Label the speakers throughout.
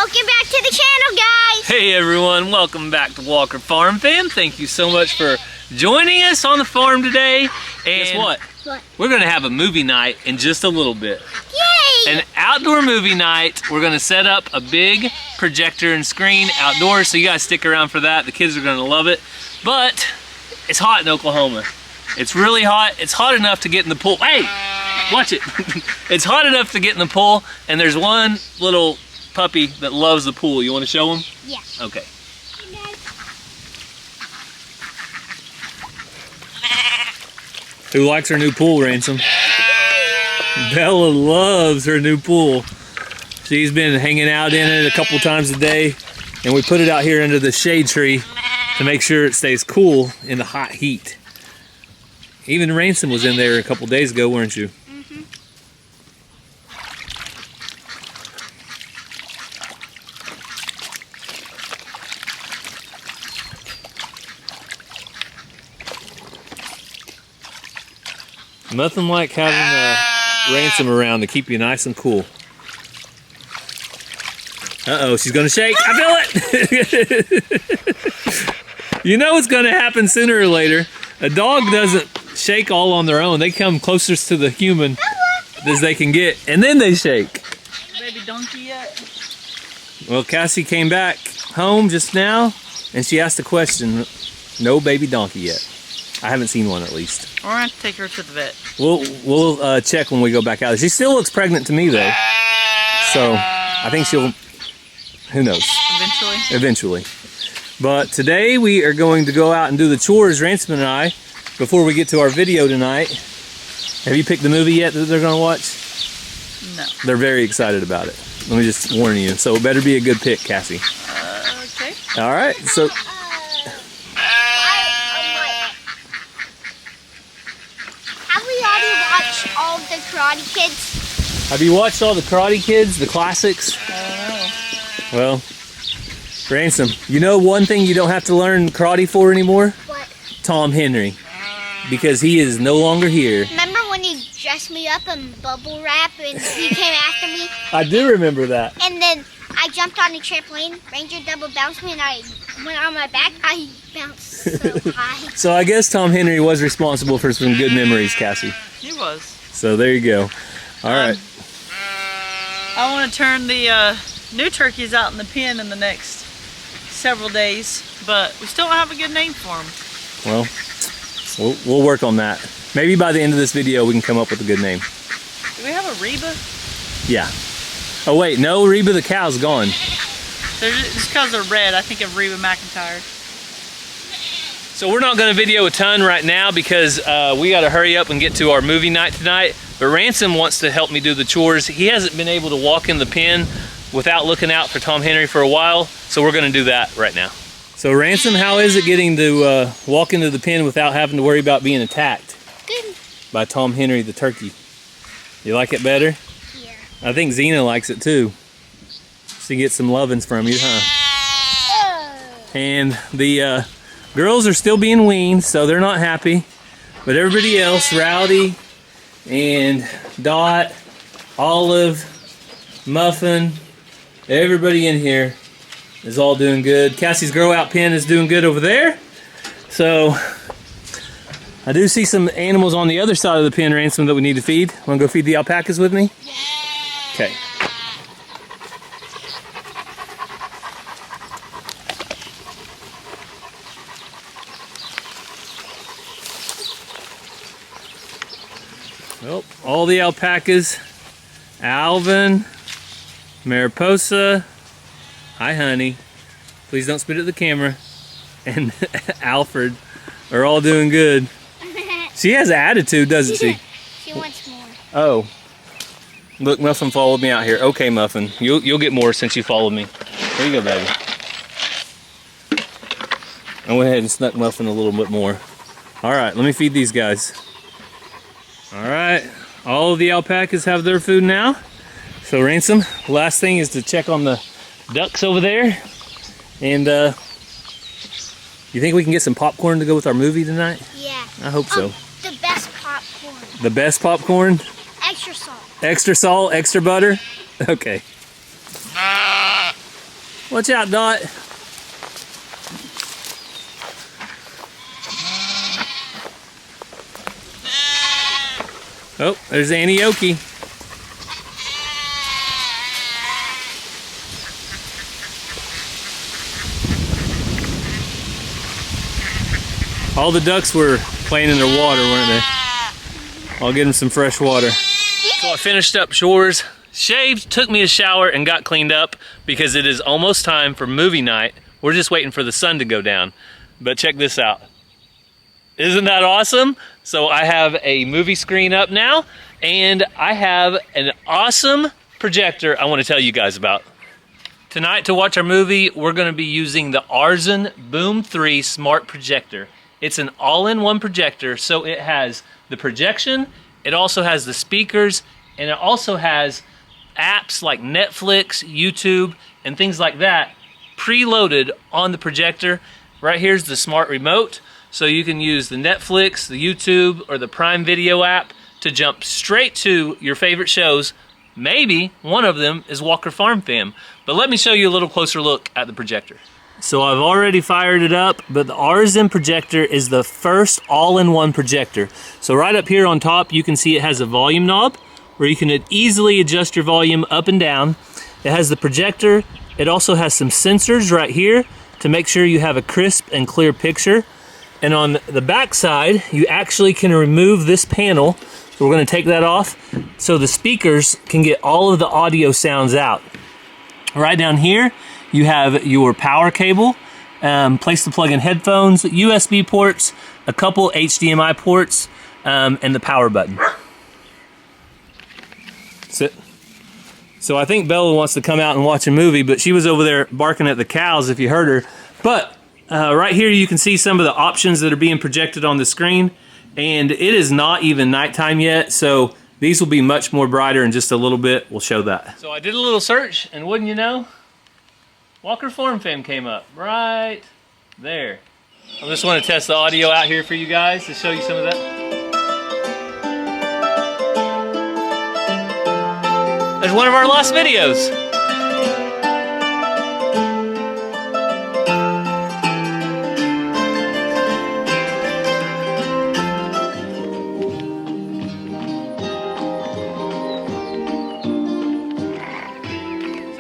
Speaker 1: Welcome back to the channel, guys.
Speaker 2: Hey everyone, welcome back to Walker Farm Fam. Thank you so much for joining us on the farm today. And guess what?
Speaker 1: What?
Speaker 2: We're gonna have a movie night in just a little bit.
Speaker 1: Yay!
Speaker 2: An outdoor movie night. We're gonna set up a big projector and screen outdoors, so you guys stick around for that. The kids are gonna love it. But it's hot in Oklahoma. It's really hot. It's hot enough to get in the pool. Hey, watch it. It's hot enough to get in the pool, and there's one little puppy that loves the pool. You want to show him?
Speaker 1: Yeah.
Speaker 2: Okay. Who likes her new pool, Ransom? Bella loves her new pool. She's been hanging out in it a couple times a day, and we put it out here under the shade tree to make sure it stays cool in the hot heat. Even Ransom was in there a couple days ago, weren't you?
Speaker 1: Mm-hmm.
Speaker 2: Nothing like having Ransom around to keep you nice and cool. Uh-oh, she's gonna shake. I feel it! You know it's gonna happen sooner or later. A dog doesn't shake all on their own. They come closest to the human as they can get, and then they shake.
Speaker 3: Baby donkey yet?
Speaker 2: Well, Cassie came back home just now, and she asked a question. No baby donkey yet. I haven't seen one, at least.
Speaker 3: We're gonna have to take her to the vet.
Speaker 2: We'll check when we go back out. She still looks pregnant to me, though. So I think she'll, who knows?
Speaker 3: Eventually.
Speaker 2: Eventually. But today we are going to go out and do the chores, Ransom and I, before we get to our video tonight. Have you picked the movie yet that they're gonna watch?
Speaker 3: No.
Speaker 2: They're very excited about it. Let me just warn you. So it better be a good pick, Cassie.
Speaker 3: Okay.
Speaker 2: All right. So.
Speaker 1: Have we already watched all of the Karate Kids?
Speaker 2: Have you watched all the Karate Kids, the classics? Well, Ransom, you know one thing you don't have to learn karate for anymore?
Speaker 1: What?
Speaker 2: Tom Henry. Because he is no longer here.
Speaker 1: Remember when he dressed me up in bubble wrap and he came after me?
Speaker 2: I do remember that.
Speaker 1: And then I jumped on the trampoline, Ranger double bounced me, and I went on my back. I bounced so high.
Speaker 2: So I guess Tom Henry was responsible for some good memories, Cassie.
Speaker 3: He was.
Speaker 2: So there you go. All right.
Speaker 3: I want to turn the new turkeys out in the pen in the next several days, but we still don't have a good name for them.
Speaker 2: Well, we'll work on that. Maybe by the end of this video we can come up with a good name.
Speaker 3: Do we have a Reba?
Speaker 2: Yeah. Oh wait, no, Reba the cow's gone.
Speaker 3: They're just because they're red, I think of Reba McEntire.
Speaker 2: So we're not going to video a ton right now because we got to hurry up and get to our movie night tonight. But Ransom wants to help me do the chores. He hasn't been able to walk in the pen without looking out for Tom Henry for a while, so we're going to do that right now. So Ransom, how is it getting to walk into the pen without having to worry about being attacked
Speaker 1: Good.
Speaker 2: by Tom Henry the turkey? You like it better?
Speaker 1: Yeah.
Speaker 2: I think Xena likes it too. She gets some lovin's from you, huh? And the girls are still being weaned, so they're not happy. But everybody else, Rowdy and Dot, Olive, Muffin, everybody in here is all doing good. Cassie's grow out pen is doing good over there. So I do see some animals on the other side of the pen, Ransom, that we need to feed. Want to go feed the alpacas with me? Okay. Well, all the alpacas, Alvin, Mariposa, hi honey, please don't spit at the camera, and Alfred are all doing good. She has an attitude, doesn't she?
Speaker 1: She wants more.
Speaker 2: Oh, look, Muffin followed me out here. Okay, Muffin, you'll get more since you followed me. There you go, baby. I went ahead and snuck Muffin a little bit more. All right, let me feed these guys. All right, all of the alpacas have their food now. So Ransom, last thing is to check on the ducks over there. And you think we can get some popcorn to go with our movie tonight?
Speaker 1: Yeah.
Speaker 2: I hope so.
Speaker 1: The best popcorn.
Speaker 2: The best popcorn?
Speaker 1: Extra salt.
Speaker 2: Extra salt, extra butter? Okay. Watch out, Dot. Oh, there's Anioki. All the ducks were playing in their water, weren't they? I'll get them some fresh water. So I finished up chores, shaved, took me a shower, and got cleaned up because it is almost time for movie night. We're just waiting for the sun to go down. But check this out. Isn't that awesome? So I have a movie screen up now, and I have an awesome projector I want to tell you guys about. Tonight to watch our movie, we're going to be using the Arzen Boom 3 Smart Projector. It's an all-in-one projector, so it has the projection, it also has the speakers, and it also has apps like Netflix, YouTube, and things like that preloaded on the projector. Right here's the smart remote, so you can use the Netflix, the YouTube, or the Prime Video app to jump straight to your favorite shows. Maybe one of them is Walker Farm Fam. But let me show you a little closer look at the projector. So I've already fired it up, but the Arzen projector is the first all-in-one projector. So right up here on top, you can see it has a volume knob where you can easily adjust your volume up and down. It has the projector. It also has some sensors right here to make sure you have a crisp and clear picture. And on the back side, you actually can remove this panel. So we're going to take that off so the speakers can get all of the audio sounds out. Right down here, you have your power cable, place to plug in headphones, USB ports, a couple HDMI ports, and the power button. Sit. So I think Bella wants to come out and watch a movie, but she was over there barking at the cows if you heard her. But right here you can see some of the options that are being projected on the screen, and it is not even nighttime yet, so these will be much more brighter in just a little bit. We'll show that. So I did a little search, and wouldn't you know, Walker Farm Fam came up right there. I just want to test the audio out here for you guys to show you some of that. There's one of our lost videos.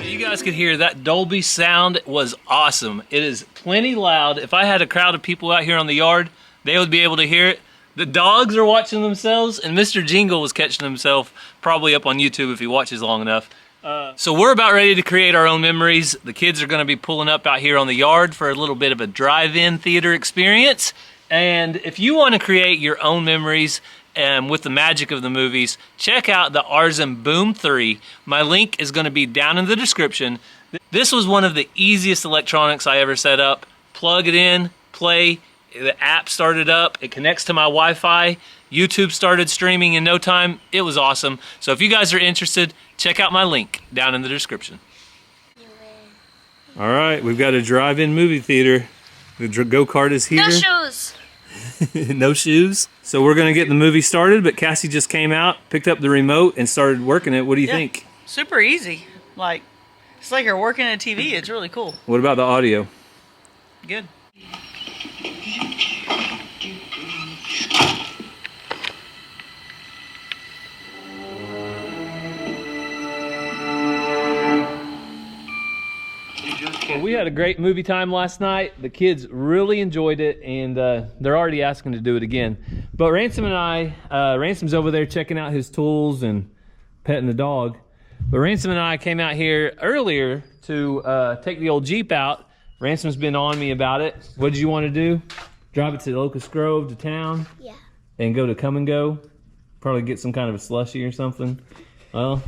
Speaker 2: You guys could hear that Dolby sound was awesome. It is plenty loud. If I had a crowd of people out here on the yard, they would be able to hear it. The dogs are watching themselves, and Mr. Jingle was catching himself probably up on YouTube if he watches long enough. So we're about ready to create our own memories. The kids are going to be pulling up out here on the yard for a little bit of a drive-in theater experience. And if you want to create your own memories with the magic of the movies, check out the Arzen Boom 3. My link is going to be down in the description. This was one of the easiest electronics I ever set up. Plug it in, play, the app started up, it connects to my Wi-Fi, YouTube started streaming in no time. It was awesome. So if you guys are interested, check out my link down in the description. All right, we've got a drive-in movie theater. The go-kart is here.
Speaker 1: No shoes.
Speaker 2: No shoes. So we're gonna get the movie started, but Cassie just came out, picked up the remote, and started working it. What do you think?
Speaker 3: Super easy. Like, it's like you're working a TV. It's really cool.
Speaker 2: What about the audio?
Speaker 3: Good.
Speaker 2: Well, we had a great movie time last night. The kids really enjoyed it, and they're already asking to do it again. But Ransom and I, Ransom's over there checking out his tools and petting the dog. But Ransom and I came out here earlier to take the old Jeep out. Ransom's been on me about it. What did you want to do? Drive it to Locust Grove, to town?
Speaker 1: Yeah.
Speaker 2: And go to Come and Go? Probably get some kind of a slushie or something? Well,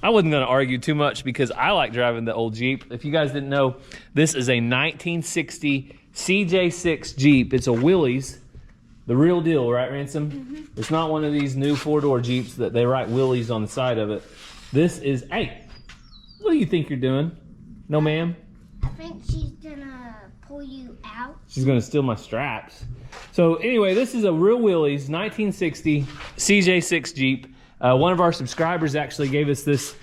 Speaker 2: I wasn't going to argue too much because I like driving the old Jeep. If you guys didn't know, this is a 1960 CJ6 Jeep. It's a Willys, the real deal, right, Ransom? Mm-hmm. It's not one of these new four-door Jeeps that they write Willys on the side of it. This is, hey, what do you think you're doing? No, ma'am?
Speaker 1: I think she's gonna pull you out.
Speaker 2: She's gonna steal my straps. So anyway, this is a real Willys 1960 CJ6 Jeep. One of our subscribers actually gave us this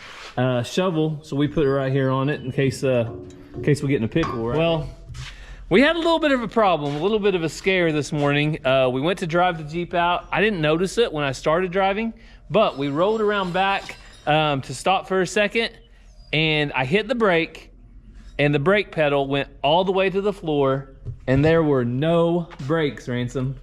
Speaker 2: shovel, so we put it right here on it in case in case we get in a pickle, right? Well, we had a little bit of a problem, a little bit of a scare this morning. We went to drive the Jeep out. I didn't notice it when I started driving, but we rolled around back to stop for a second, and I hit the brake, and the brake pedal went all the way to the floor, and there were no brakes, Ransom.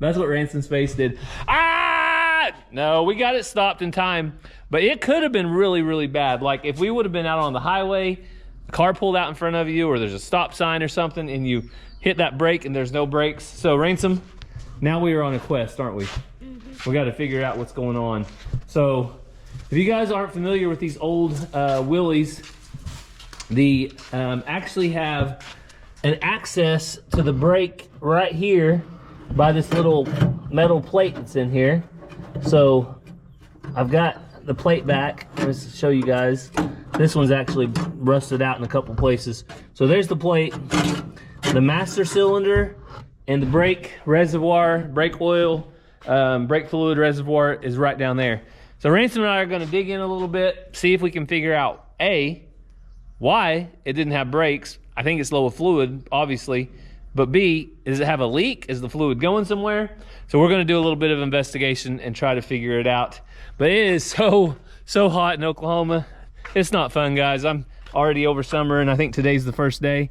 Speaker 2: That's what Ransom's face did. Ah! No, we got it stopped in time, but it could have been really, really bad. Like if we would have been out on the highway, a car pulled out in front of you, or there's a stop sign or something, and you hit that brake and there's no brakes. So Ransom, now we are on a quest, aren't we? We got to figure out what's going on. So if you guys aren't familiar with these old Willys, they actually have an access to the brake right here by this little metal plate that's in here. So I've got the plate back. Let's show you guys. This one's actually rusted out in a couple places. So there's the plate, the master cylinder, and the brake reservoir, brake oil, brake fluid reservoir is right down there. So Ransom and I are going to dig in a little bit, see if we can figure out A, why it didn't have brakes. I think it's low of fluid, obviously. But B, does it have a leak? Is the fluid going somewhere? So we're going to do a little bit of investigation and try to figure it out. But it is so hot in Oklahoma. It's not fun, guys. I'm already over summer, and I think today's the first day,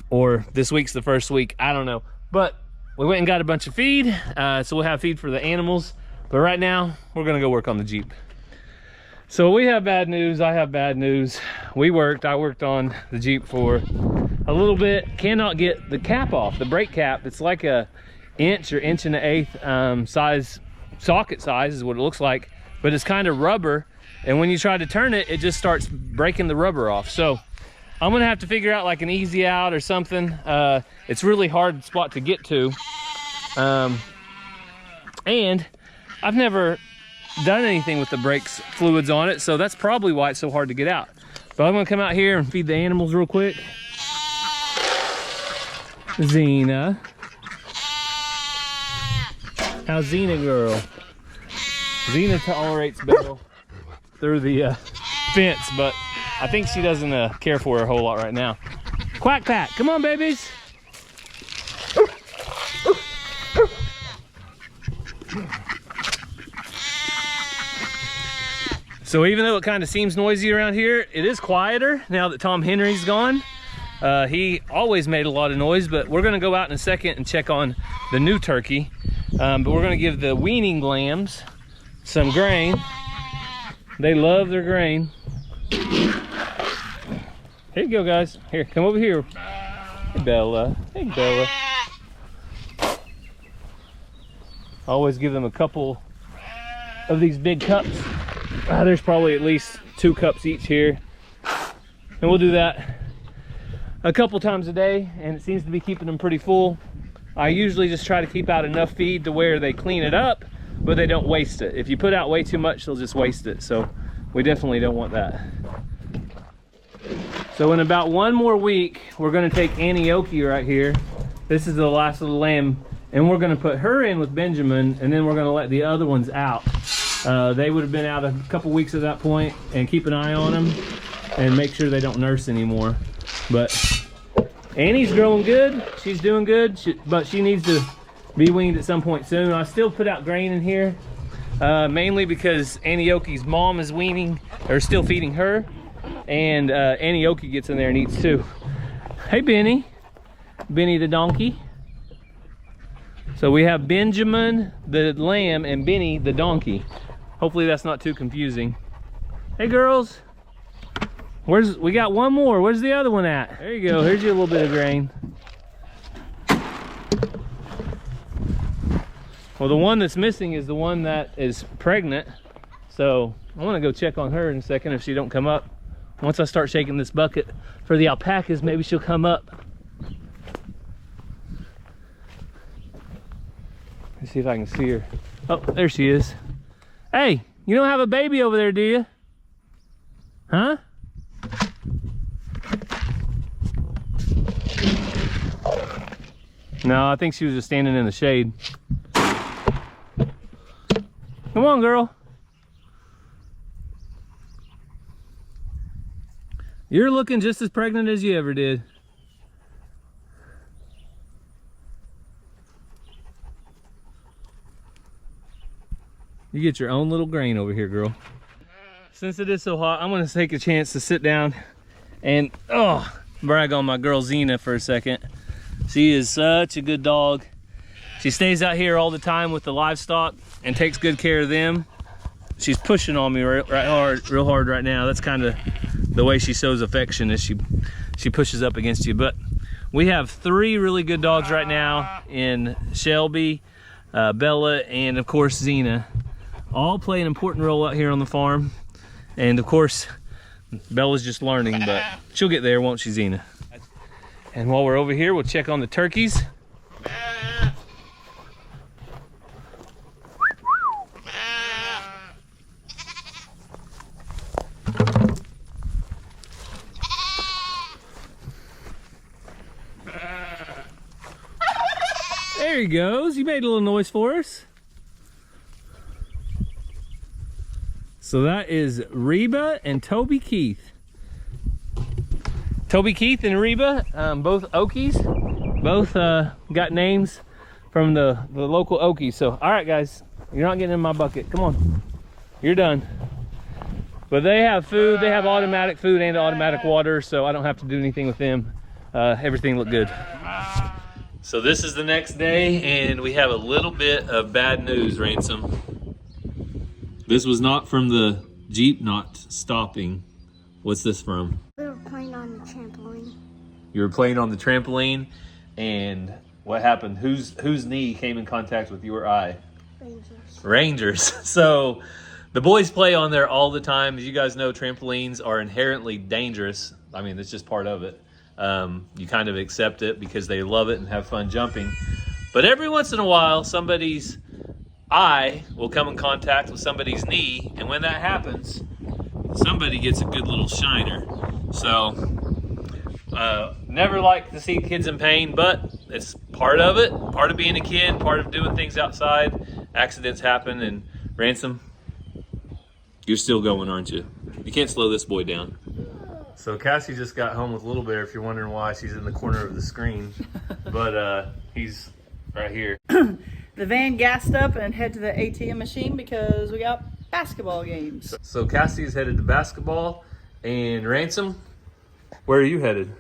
Speaker 2: or this week's the first week. I don't know. But we went and got a bunch of feed, so we'll have feed for the animals. But right now, we're going to go work on the Jeep. So we have bad news. I have bad news. I worked on the Jeep for a little bit. Cannot get the cap off, the brake cap. It's like a inch or inch and an eighth size, socket size is what it looks like, but it's kind of rubber, and when you try to turn it, it just starts breaking the rubber off. So I'm gonna have to figure out like an easy out or something. It's really hard spot to get to, and I've never done anything with the brakes fluids on it, so that's probably why it's so hard to get out. But I'm gonna come out here and feed the animals real quick. Xena. How's Xena, girl? Xena tolerates Belle through the fence, but I think she doesn't care for her a whole lot right now. Quack pack, come on, babies. So even though it kind of seems noisy around here, it is quieter now that Tom Henry's gone. He always made a lot of noise, but we're gonna go out in a second and check on the new turkey. But we're gonna give the weaning lambs some grain. They love their grain. Here you go, guys. Here, come over here. Hey, Bella. Hey, Bella. Always give them a couple of these big cups. There's probably at least 2 cups each here. And we'll do that a couple times a day, and it seems to be keeping them pretty full. I usually just try to keep out enough feed to where they clean it up, but they don't waste it. If you put out way too much, they'll just waste it. So we definitely don't want that. So in about 1 more week, we're gonna take Anioki right here. This is the last little lamb, and we're gonna put her in with Benjamin, and then we're gonna let the other ones out. They would have been out a couple weeks at that point, and keep an eye on them and make sure they don't nurse anymore. But Annie's growing good. She's doing good, but she needs to be weaned at some point soon. I still put out grain in here, mainly because Anioki's mom is weaning, or still feeding her, and Anioki gets in there and eats too. Hey, Benny. Benny the donkey. So we have Benjamin the lamb and Benny the donkey. Hopefully that's not too confusing. Hey, girls. We got 1 more. Where's the other one at? There you go. Here's your little bit of grain. Well, the one that's missing is the one that is pregnant. So I want to go check on her in a second if she don't come up. Once I start shaking this bucket for the alpacas, maybe she'll come up. Let's see if I can see her. Oh, there she is. Hey, you don't have a baby over there, do you? Huh? No, I think she was just standing in the shade. Come on, girl. You're looking just as pregnant as you ever did. You get your own little grain over here, girl. Since it is so hot, I'm gonna take a chance to sit down and brag on my girl Xena for a second. She is such a good dog. She stays out here all the time with the livestock and takes good care of them. She's pushing on me real hard right now. That's kind of the way she shows affection, is she pushes up against you. But we have 3 really good dogs right now in Shelby, Bella, and of course Xena. All play an important role out here on the farm. And of course, Bella's just learning, but she'll get there, won't she, Xena? And while we're over here, we'll check on the turkeys. There he goes. You made a little noise for us. So that is Reba and Toby Keith. Toby Keith and Reba, both Okies. Both got names from the local Okies. So, all right, guys, you're not getting in my bucket. Come on, you're done. But they have food. They have automatic food and automatic water, so I don't have to do anything with them. Everything looked good. So this is the next day, and we have a little bit of bad news, Ransom. This was not from the Jeep not stopping. What's this from?
Speaker 1: We were playing on the trampoline.
Speaker 2: You were playing on the trampoline, and what happened? Whose knee came in contact with your eye? Rangers. So the boys play on there all the time. As you guys know, trampolines are inherently dangerous. I mean, it's just part of it. You kind of accept it because they love it and have fun jumping. But every once in a while, somebody's eye will come in contact with somebody's knee, and when that happens, somebody gets a good little shiner. So never like to see kids in pain, but it's part of it, part of being a kid, part of doing things outside. Accidents happen. And Ransom, you're still going, aren't you? You can't slow this boy down. So Cassie just got home with Little Bear, if you're wondering why she's in the corner of the screen. But he's right here.
Speaker 3: The van gassed up and head to the ATM machine because we got basketball games.
Speaker 2: So Cassie is headed to basketball. And Ransom, where are you headed?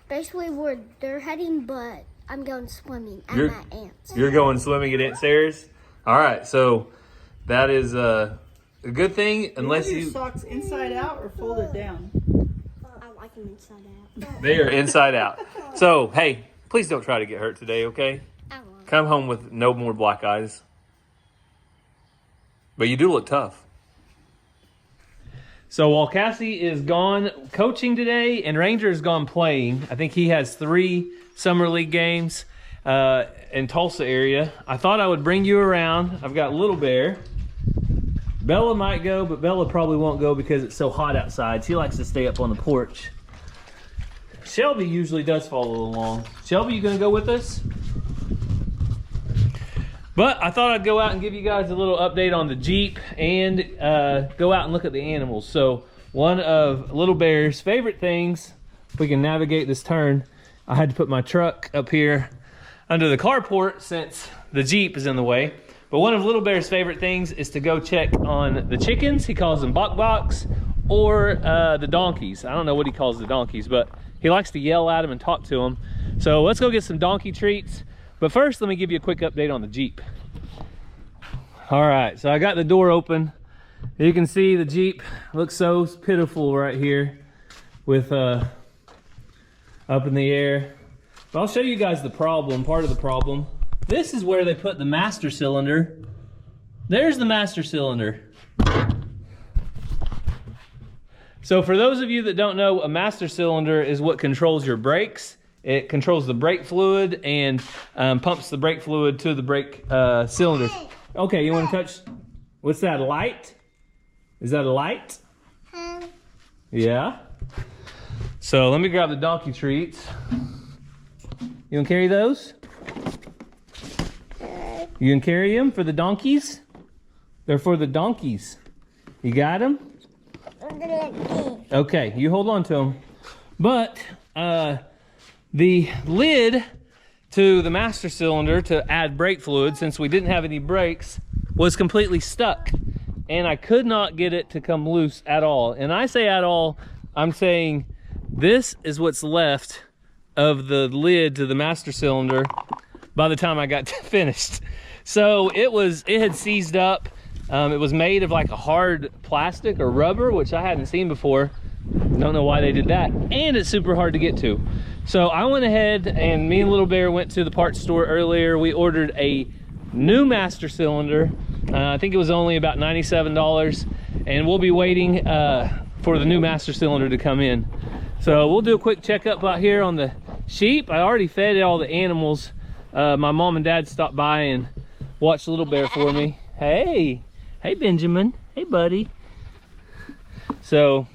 Speaker 1: Basically where they're heading, but I'm going swimming at my aunt's.
Speaker 2: You're going swimming at Aunt Sarah's? All right, so that is a good thing, unless
Speaker 3: you... socks inside out or folded down?
Speaker 1: I like them inside out.
Speaker 2: They are inside out. So, hey, please don't try to get hurt today, okay?
Speaker 1: I won't.
Speaker 2: Come home with no more black eyes. But you do look tough. So while Cassie is gone coaching today and Ranger is gone playing, I think he has 3 Summer League games in Tulsa area, I thought I would bring you around. I've got Little Bear. Bella might go, but Bella probably won't go because it's so hot outside. She likes to stay up on the porch. Shelby usually does follow along. Shelby, you gonna go with us? But I thought I'd go out and give you guys a little update on the Jeep and go out and look at the animals. So one of Little Bear's favorite things, if we can navigate this turn, I had to put my truck up here under the carport since the Jeep is in the way. But one of Little Bear's favorite things is to go check on the chickens. He calls them bok-boks, or the donkeys. I don't know what he calls the donkeys, but he likes to yell at them and talk to them. So let's go get some donkey treats. But first, let me give you a quick update on the Jeep. All right, so I got the door open. You can see the Jeep looks so pitiful right here with up in the air. But I'll show you guys the problem, part of the problem. This is where they put the master cylinder. There's the master cylinder. So for those of you that don't know, a master cylinder is what controls your brakes. It controls the brake fluid and pumps the brake fluid to the brake cylinder. Okay, you want to touch? What's that, a light? Is that a light? Yeah. So let me grab the donkey treats. You gonna carry those? You can carry them for the donkeys? They're for the donkeys. You got them? Okay, you hold on to them. But the lid to the master cylinder to add brake fluid, since we didn't have any brakes, was completely stuck. And I could not get it to come loose at all. And I say at all, I'm saying this is what's left of the lid to the master cylinder by the time I got finished. So it had seized up. It was made of like a hard plastic or rubber, which I hadn't seen before. Don't know why they did that. And it's super hard to get to. So I went ahead and me and Little Bear went to the parts store earlier. We ordered a new master cylinder. I think it was only about $97, and we'll be waiting for the new master cylinder to come in. So we'll do a quick checkup out here on the sheep. I already fed all the animals. My mom and dad stopped by and watched Little Bear for me. Hey Benjamin, hey buddy. So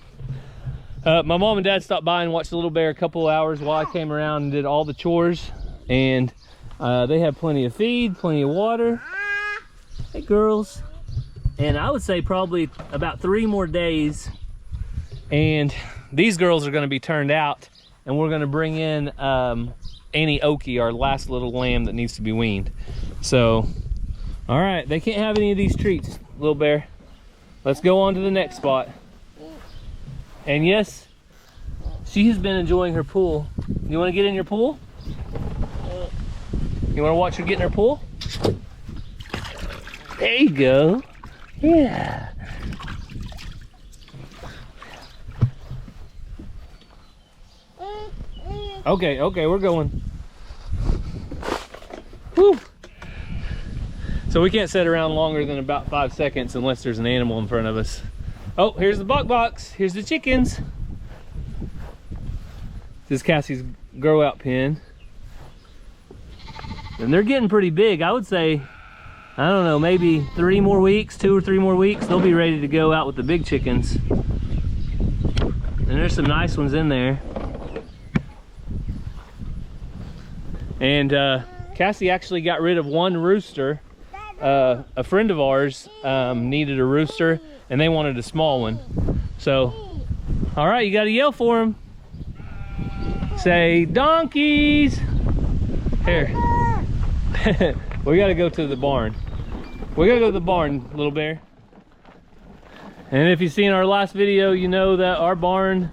Speaker 2: my mom and dad stopped by and watched Little Bear a couple of hours while I came around and did all the chores, and they have plenty of feed, plenty of water. Hey girls. And I would say probably about 3 more days and these girls are going to be turned out, and we're going to bring in Annie Oki, our last little lamb that needs to be weaned. So all right, they can't have any of these treats, Little Bear. Let's go on to the next spot. And yes, she has been enjoying her pool. You want to get in your pool? You want to watch her get in her pool? There you go. Yeah. Okay, we're going. Woo. So we can't sit around longer than about 5 seconds unless there's an animal in front of us. Oh, here's the buck box. Here's the chickens. This is Cassie's grow out pen. And they're getting pretty big. I would say, I don't know, maybe 3 more weeks, 2 or 3 more weeks, they'll be ready to go out with the big chickens. And there's some nice ones in there. And Cassie actually got rid of one rooster. A friend of ours needed a rooster and they wanted a small one. So, all right, you gotta yell for them. Say, donkeys. Here. We gotta go to the barn. We gotta go to the barn, Little Bear. And if you've seen our last video, you know that our barn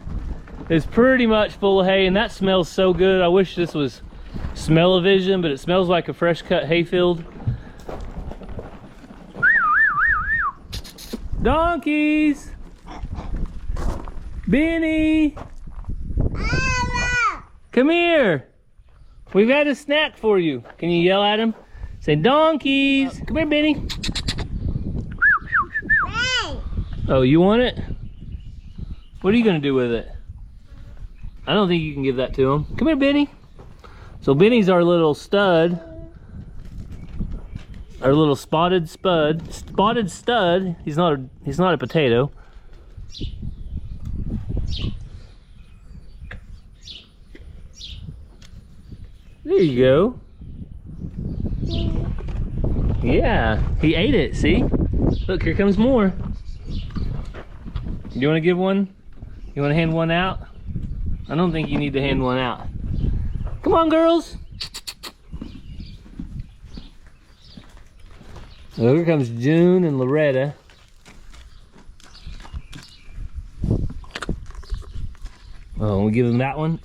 Speaker 2: is pretty much full of hay, and that smells so good. I wish this was smell-o-vision, but it smells like a fresh cut hayfield. Donkeys! Benny! Come here! We've got a snack for you. Can you yell at him? Say, donkeys! Come here, Benny. Oh, you want it? What are you gonna do with it? I don't think you can give that to him. Come here, Benny. So Benny's our little stud. Our little spotted stud. He's not a potato. There you go. Yeah, he ate it, see? Look, here comes more. You want to give one? You want to hand one out? I don't think you need to hand one out. Come on, girls. So here comes June and Loretta. Oh, we give them that one.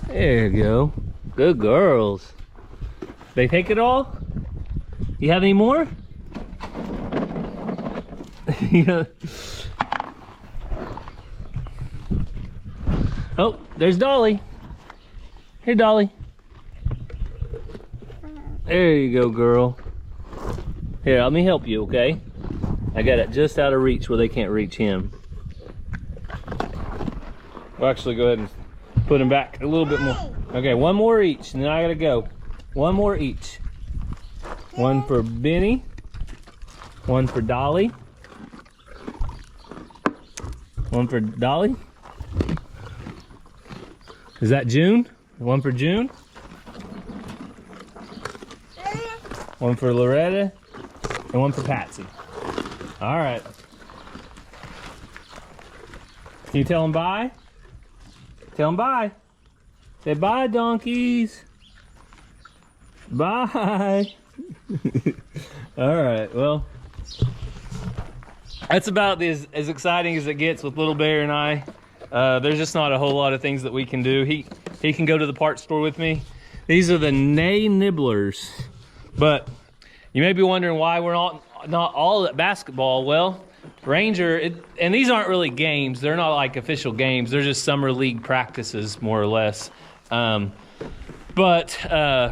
Speaker 2: There you go. Good girls. They take it all? You have any more? Yeah. Oh, there's Dolly. Hey, Dolly. There you go, girl. Here, let me help you, okay? I got it just out of reach where they can't reach him. We'll actually go ahead and put him back a little bit more. Okay, one more each, and then I gotta go. One more each. One for Benny. One for Dolly. One for Dolly. Is that June? One for June. One for Loretta. And one for Patsy. All right. Can you tell them bye? Tell them bye. Say bye, donkeys. Bye. All right, well, that's about as exciting as it gets with Little Bear and I. There's just not a whole lot of things that we can do. He can go to the parts store with me. These are the Nay Nibblers. But you may be wondering why we're not all at basketball. Well, Ranger, and these aren't really games. They're not like official games. They're just summer league practices, more or less. But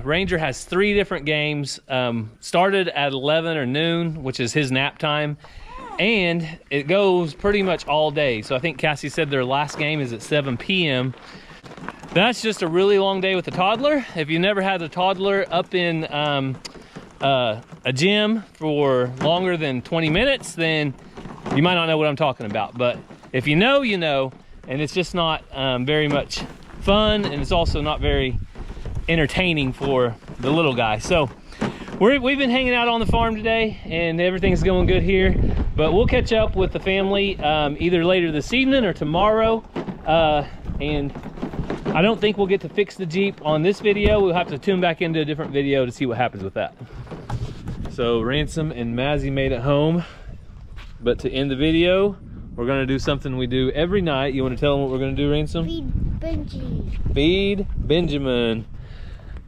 Speaker 2: Ranger has 3 different games. Started at 11 or noon, which is his nap time. And it goes pretty much all day. So I think Cassie said their last game is at 7 p.m. That's just a really long day with a toddler. If you never had a toddler up in a gym for longer than 20 minutes, then you might not know what I'm talking about. But if you know, you know. And it's just not very much fun, and it's also not very entertaining for the little guy. So we've been hanging out on the farm today, and everything's going good here. But we'll catch up with the family either later this evening or tomorrow. And I don't think we'll get to fix the Jeep on this video. We'll have to tune back into a different video to see what happens with that. So Ransom and Mazzy made it home. But to end the video, we're gonna do something we do every night. You wanna tell them what we're gonna do, Ransom?
Speaker 1: Feed Benji.
Speaker 2: Feed Benjamin.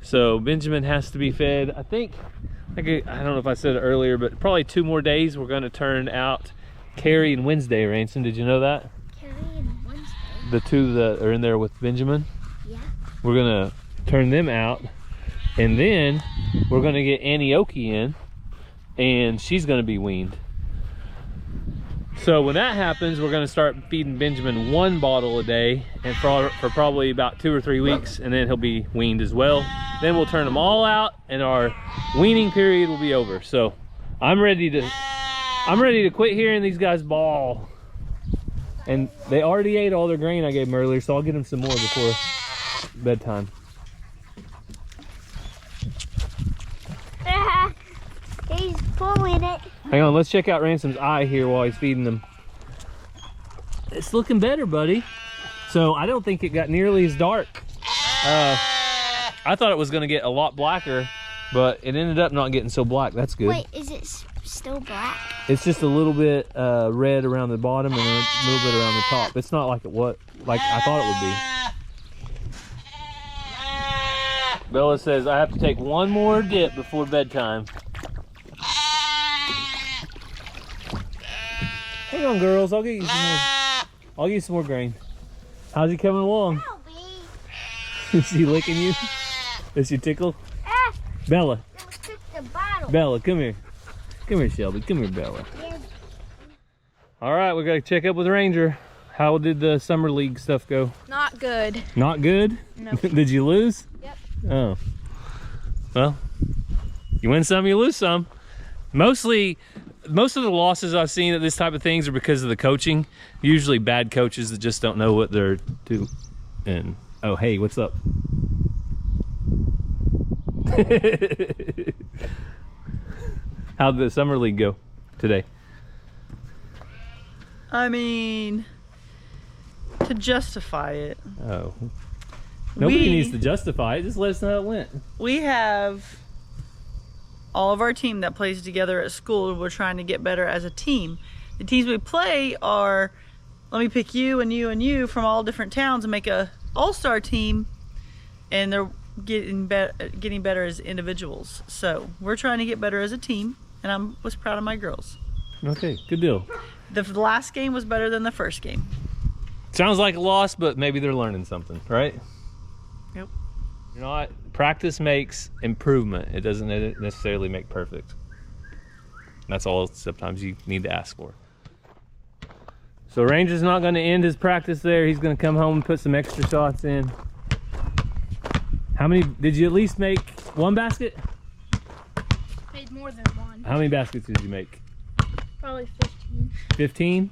Speaker 2: So Benjamin has to be fed. I don't know if I said it earlier, but probably 2 more days we're gonna turn out Carrie and Wednesday, Ransom. Did you know that?
Speaker 1: Carrie and Wednesday?
Speaker 2: The 2 that are in there with Benjamin.
Speaker 1: Yeah.
Speaker 2: We're gonna turn them out, and then we're gonna get Annie Oki in, and she's gonna be weaned. So when that happens, we're gonna start feeding Benjamin 1 bottle a day, and for probably about 2 or 3 weeks, and then he'll be weaned as well. Then we'll turn them all out, and our weaning period will be over. So I'm ready to quit hearing these guys bawl. And they already ate all their grain I gave them earlier, so I'll get them some more before bedtime.
Speaker 1: He's pulling it.
Speaker 2: Hang on, let's check out Ransom's eye here while he's feeding them. It's looking better, buddy. So I don't think it got nearly as dark. I thought it was gonna get a lot blacker, but it ended up not getting so black. That's good.
Speaker 1: Wait, is it still black?
Speaker 2: It's just a little bit red around the bottom and a little bit around the top. It's not like like I thought it would be. Bella says I have to take 1 more dip before bedtime. Hang on, girls. I'll get you some more. I'll get you some more grain. How's he coming along? Is he licking you? Is she tickle? Bella. Bella, come here. Come here, Shelby. Come here, Bella. All right, we got to check up with Ranger. How did the summer league stuff go?
Speaker 4: Not good.
Speaker 2: Not good?
Speaker 4: No.
Speaker 2: Did you lose?
Speaker 4: Yep.
Speaker 2: Oh. Well, you win some, you lose some. Most of the losses I've seen at this type of things are because of the coaching. Usually bad coaches that just don't know what they're doing. And oh, hey, what's up? How'd the summer league go today?
Speaker 3: I mean, to justify it.
Speaker 2: Oh. Nobody needs to justify it. Just let us know how it went.
Speaker 3: We have all of our team that plays together at school. We're trying to get better as a team. The teams we play are, let me pick you and you and you from all different towns and make a all-star team, and they're getting better as individuals. So we're trying to get better as a team, and I was proud of my girls.
Speaker 2: Okay, good deal.
Speaker 3: The last game was better than the first game.
Speaker 2: Sounds like a loss, but maybe they're learning something, right?
Speaker 3: Yep.
Speaker 2: Practice makes improvement. It doesn't necessarily make perfect. That's all sometimes you need to ask for. So Ranger's not going to end his practice there. He's going to come home and put some extra shots in. How many, did you at least make 1 basket?
Speaker 4: Made more than 1.
Speaker 2: How many baskets did you make?
Speaker 4: Probably 15.
Speaker 2: 15?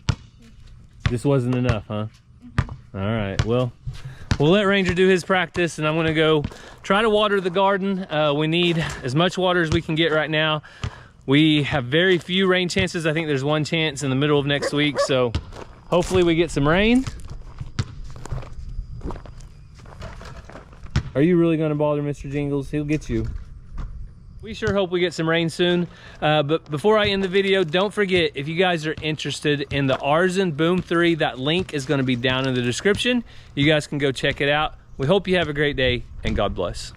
Speaker 2: This wasn't enough, huh? All right, well, we'll let Ranger do his practice, and I'm gonna go try to water the garden. We need as much water as we can get right now. We have very few rain chances. I think there's one chance in the middle of next week, so hopefully we get some rain. Are you really gonna bother Mr. Jingles? He'll get you. We sure hope we get some rain soon. But before I end the video, don't forget, if you guys are interested in the Arzen Boom 3, that link is gonna be down in the description. You guys can go check it out. We hope you have a great day, and God bless.